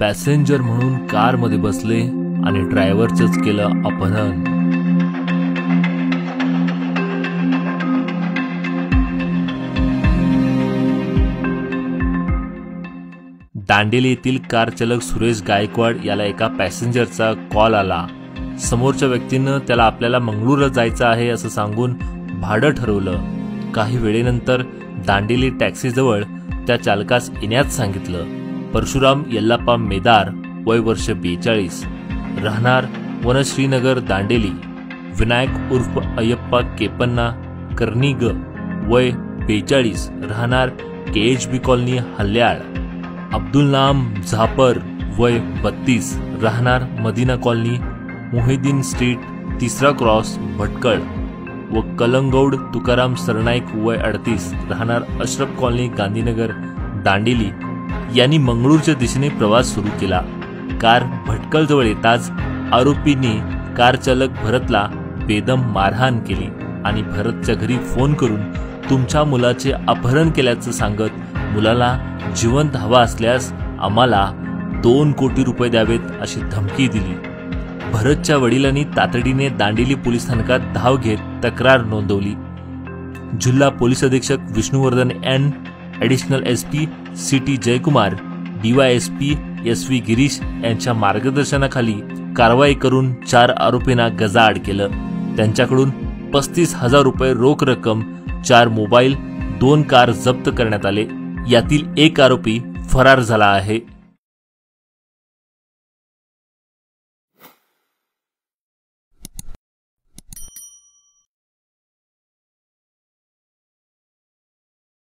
Passenger म्हणून कारमध्ये बसले आणि ड्रायव्हरचंच केलं अपहरण। दांडेली येथील कार चालक सुरेश गायकवाड याला एका पॅसेंजरचा कॉल आला। समोरच्या व्यक्तीनं त्याला आपल्याला मंगळूरला जायचं आहे असं सांगून भाडं ठरवलं। काही वेळेनंतर दांडेली टॅक्सीजवळ त्या चालकास येण्यास सांगितलं। परशुराम यल्लाप्पा मेदार, वय वर्ष 42, राहणार वनश्रीनगर दांडेली। विनायक उर्फ अय्यप्पा केपन्ना कर्णिग, वय 42, राहणार KHB कॉलनी हल्याळ। अब्दुल नाम झापर, वय 32, राहणार मदीना कॉलनी मोहिद्दीन स्ट्रीट, 3रा क्रॉस, भटकळ। व कलंगौड तुकाराम सरनाईक, वय 38, राहणार अशरफ कॉलनी गांधीनगर दांडेली यांनी मंगळूरच्या दिशेने प्रवास सुरू केला। कार भटकळ जवळ येताच आरोपींनी कार चालक भरतला बेदम मारहाण केली आणि भरतच्या घरी फोन करून तुमच्या मुलाचे अपहरण केल्याचं सांगत मुलाला जिवंत हवा असल्यास आम्हाला 2 कोटी रुपये द्यावेत अशी धमकी दिली। भरतच्या वडिलांनी तातडीने दांडेली पोलीस स्थानकात धाव घेत तक्रार नोंदवली। जिल्हा पोलीस अधीक्षक Vishnuvardhan N, additional SP CT Jayakumar, DYSP SV Girish यांच्या मार्गदर्शनाखाली कारवाई करून 4 आरोपींना गजाआड केलं। त्यांच्याकडून 35,000 रुपये रोख रक्कम, 4 मोबाईल, 2 कार जप्त करण्यात आले। यातील एक आरोपी फरार झाला आहे।